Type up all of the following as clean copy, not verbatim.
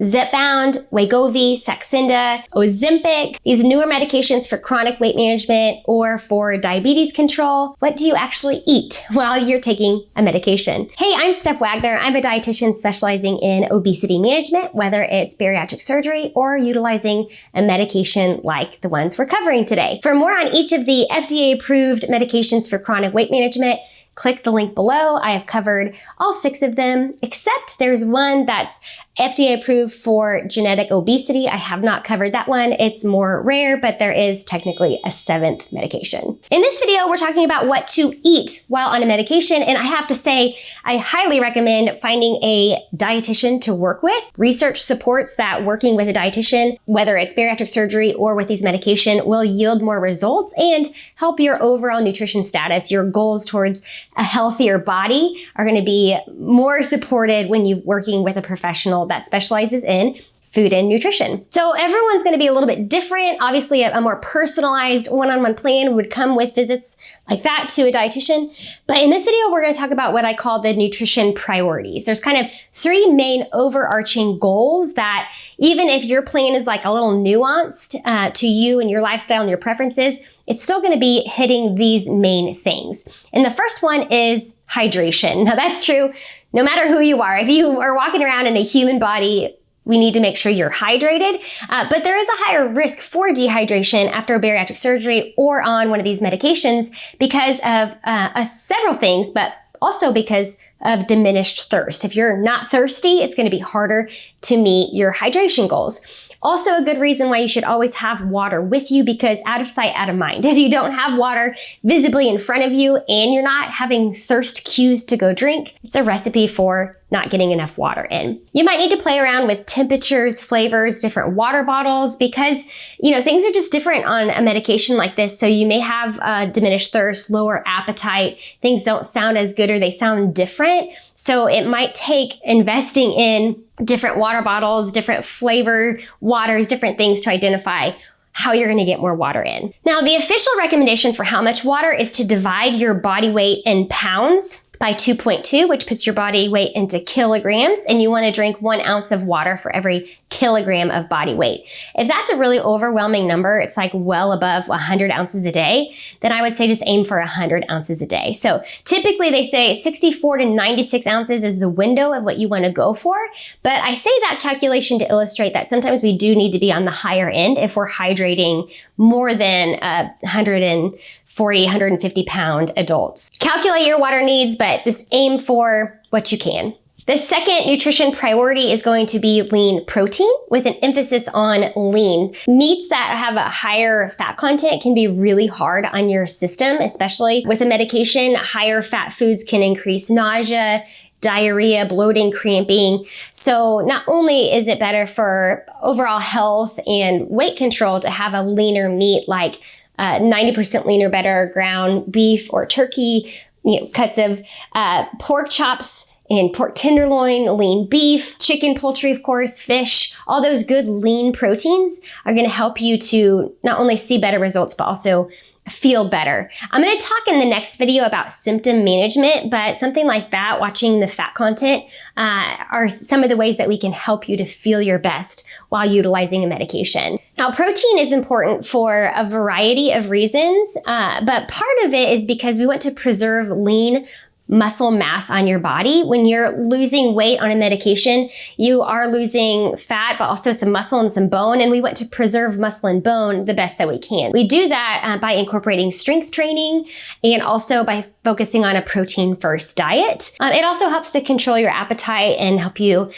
Zepbound, Wegovy, Saxenda, Ozempic, these newer medications for chronic weight management or for diabetes control. What do you actually eat while you're taking a medication? Hey, I'm Steph Wagner. I'm a dietitian specializing in obesity management, whether it's bariatric surgery or utilizing a medication like the ones we're covering today. For more on each of the FDA-approved medications for chronic weight management, click the link below. I have covered all 6 of them, except there's one that's FDA approved for genetic obesity. I have not covered that one. It's more rare, but there is technically a 7th medication. In this video, we're talking about what to eat while on a medication. And I have to say, I highly recommend finding a dietitian to work with. Research supports that working with a dietitian, whether it's bariatric surgery or with these medication, will yield more results and help your overall nutrition status. Your goals towards a healthier body are going to be more supported when you're working with a professional that specializes in food and nutrition. So everyone's going to be a little bit different. Obviously, a more personalized one-on-one plan would come with visits like that to a dietitian. But in this video, we're going to talk about what I call the nutrition priorities. There's kind of 3 main overarching goals that even if your plan is like a little nuanced to you and your lifestyle and your preferences, it's still going to be hitting these main things. And the first one is hydration. Now that's true no matter who you are. If you are walking around in a human body, we need to make sure you're hydrated, but there is a higher risk for dehydration after bariatric surgery or on one of these medications because of several things, but also because of diminished thirst. If you're not thirsty, it's going to be harder to meet your hydration goals. Also, a good reason why you should always have water with you, because out of sight, out of mind. If you don't have water visibly in front of you and you're not having thirst cues to go drink, it's a recipe for not getting enough water in. You might need to play around with temperatures, flavors, different water bottles, because, things are just different on a medication like this. So you may have diminished thirst, lower appetite, things don't sound as good or they sound different. So it might take investing in different water bottles, different flavor waters, different things to identify how you're going to get more water in. Now, the official recommendation for how much water is to divide your body weight in pounds by 2.2, which puts your body weight into kilograms, and you want to drink 1 ounce of water for every kilogram of body weight. If that's a really overwhelming number, it's like well above 100 ounces a day, then I would say just aim for 100 ounces a day. So typically they say 64 to 96 ounces is the window of what you want to go for, but I say that calculation to illustrate that sometimes we do need to be on the higher end if we're hydrating more than 140, 150 pound adults. Calculate your water needs, but just aim for what you can. The second nutrition priority is going to be lean protein, with an emphasis on lean. Meats that have a higher fat content can be really hard on your system, especially with a medication. Higher fat foods can increase nausea, diarrhea, bloating, cramping. So not only is it better for overall health and weight control to have a leaner meat like 90% lean or better ground beef or turkey, cuts of pork chops and pork tenderloin, lean beef, chicken, poultry, of course, fish. All those good lean proteins are going to help you to not only see better results, but also feel better. I'm going to talk in the next video about symptom management, but something like that, watching the fat content, are some of the ways that we can help you to feel your best while utilizing a medication. Now, protein is important for a variety of reasons, but part of it is because we want to preserve lean muscle mass on your body. When you're losing weight on a medication, you are losing fat, but also some muscle and some bone. And we want to preserve muscle and bone the best that we can. We do that by incorporating strength training and also by focusing on a protein first diet. It also helps to control your appetite and help you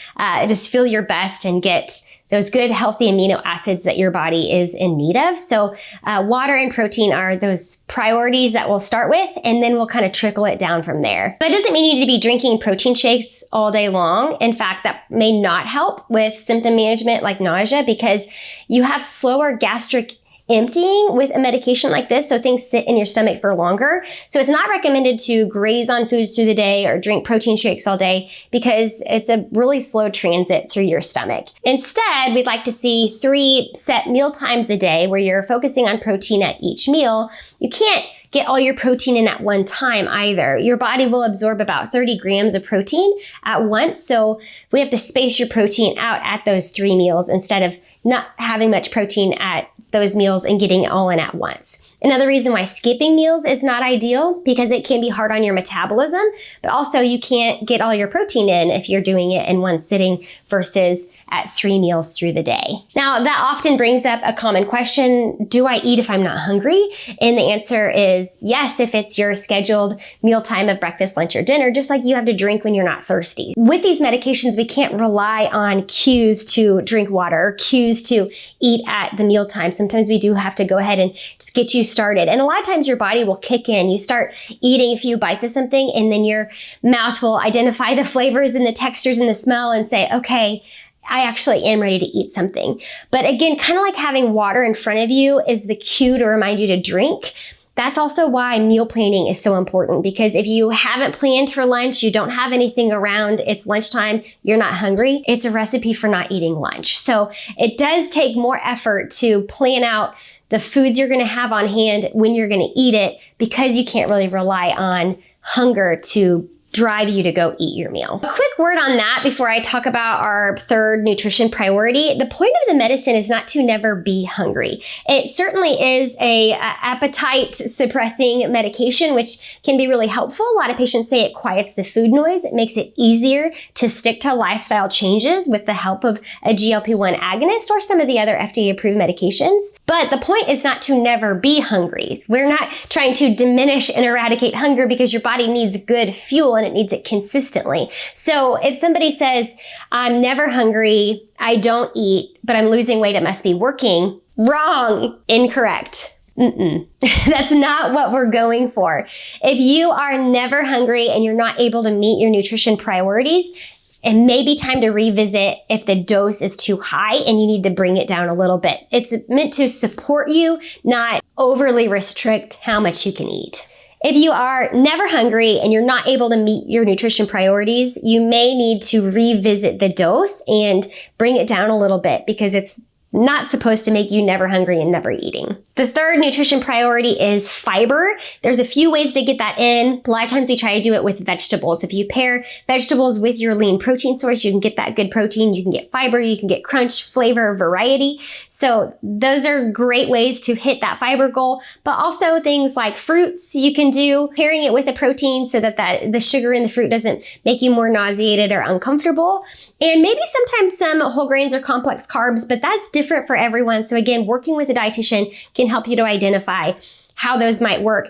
just feel your best and get those good healthy amino acids that your body is in need of. So water and protein are those priorities that we'll start with, and then we'll kind of trickle it down from there. That doesn't mean you need to be drinking protein shakes all day long. In fact, that may not help with symptom management like nausea, because you have slower gastric emptying with a medication like this, so things sit in your stomach for longer. So it's not recommended to graze on foods through the day or drink protein shakes all day, because it's a really slow transit through your stomach. Instead, we'd like to see 3 set meal times a day where you're focusing on protein at each meal. You can't get all your protein in at one time either. Your body will absorb about 30 grams of protein at once, so we have to space your protein out at those 3 meals instead of not having much protein at those meals and getting it all in at once. Another reason why skipping meals is not ideal, because it can be hard on your metabolism, but also you can't get all your protein in if you're doing it in one sitting versus at 3 meals through the day. Now, that often brings up a common question: do I eat if I'm not hungry? And the answer is yes, if it's your scheduled mealtime of breakfast, lunch, or dinner, just like you have to drink when you're not thirsty. With these medications, we can't rely on cues to drink water or cues to eat at the mealtime. Sometimes we do have to go ahead and just get you started. And a lot of times your body will kick in. You start eating a few bites of something, and then your mouth will identify the flavors and the textures and the smell and say, okay, I actually am ready to eat something. But again, kind of like having water in front of you is the cue to remind you to drink. That's also why meal planning is so important, because if you haven't planned for lunch, you don't have anything around, it's lunchtime, you're not hungry, it's a recipe for not eating lunch. So it does take more effort to plan out the foods you're going to have on hand when you're going to eat it, because you can't really rely on hunger to drive you to go eat your meal. A quick word on that before I talk about our third nutrition priority. The point of the medicine is not to never be hungry. It certainly is a appetite suppressing medication, which can be really helpful. A lot of patients say it quiets the food noise. It makes it easier to stick to lifestyle changes with the help of a GLP-1 agonist or some of the other FDA approved medications. But the point is not to never be hungry. We're not trying to diminish and eradicate hunger, because your body needs good fuel and it needs it consistently. So if somebody says, I'm never hungry, I don't eat, but I'm losing weight, it must be working. Wrong. Incorrect. That's not what we're going for. If you are never hungry and you're not able to meet your nutrition priorities, it may be time to revisit if the dose is too high and you need to bring it down a little bit. It's meant to support you, not overly restrict how much you can eat. If you are never hungry and you're not able to meet your nutrition priorities, you may need to revisit the dose and bring it down a little bit, because it's not supposed to make you never hungry and never eating. The third nutrition priority is fiber. There's a few ways to get that in. A lot of times we try to do it with vegetables. If you pair vegetables with your lean protein source, you can get that good protein. You can get fiber, you can get crunch, flavor, variety. So those are great ways to hit that fiber goal. But also things like fruits you can do, pairing it with a protein so that the sugar in the fruit doesn't make you more nauseated or uncomfortable. And maybe sometimes some whole grains or complex carbs, but that's different for everyone. So again, working with a dietitian can help you to identify how those might work.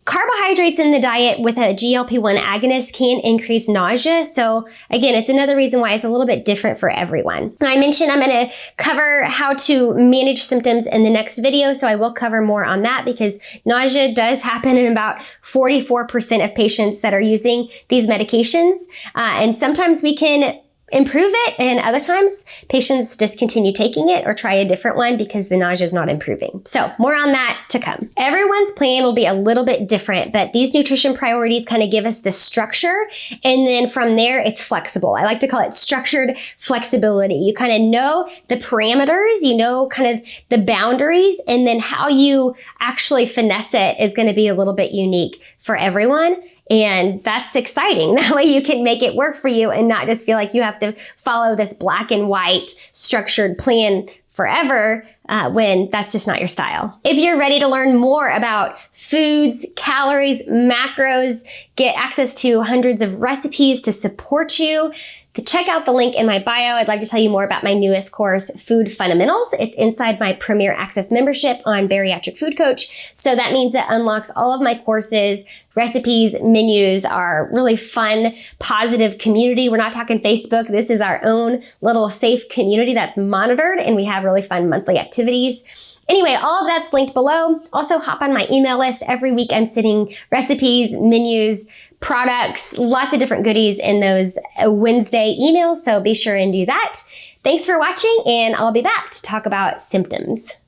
Carbohydrates in the diet with a GLP-1 agonist can increase nausea. So again, it's another reason why it's a little bit different for everyone. Now, I mentioned I'm going to cover how to manage symptoms in the next video, so I will cover more on that, because nausea does happen in about 44% of patients that are using these medications. And sometimes we can improve it, and other times patients discontinue taking it or try a different one because the nausea is not improving. So more on that to come. Everyone's plan will be a little bit different, but these nutrition priorities kind of give us the structure, and then from there it's flexible. I like to call it structured flexibility. You kind of know the parameters, you know kind of the boundaries, and then how you actually finesse it is going to be a little bit unique for everyone. And that's exciting. That way you can make it work for you and not just feel like you have to follow this black and white structured plan forever when that's just not your style. If you're ready to learn more about foods, calories, macros, get access to hundreds of recipes to support you, check out the link in my bio. I'd like to tell you more about my newest course, Food Fundamentals. It's inside my Premier Access membership on Bariatric Food Coach. So that means it unlocks all of my courses, recipes, menus, our really fun, positive community. We're not talking Facebook. This is our own little safe community that's monitored, and we have really fun monthly activities. Anyway, all of that's linked below. Also, hop on my email list. Every week I'm sending recipes, menus, products, lots of different goodies in those Wednesday emails, so be sure and do that. Thanks for watching, and I'll be back to talk about symptoms.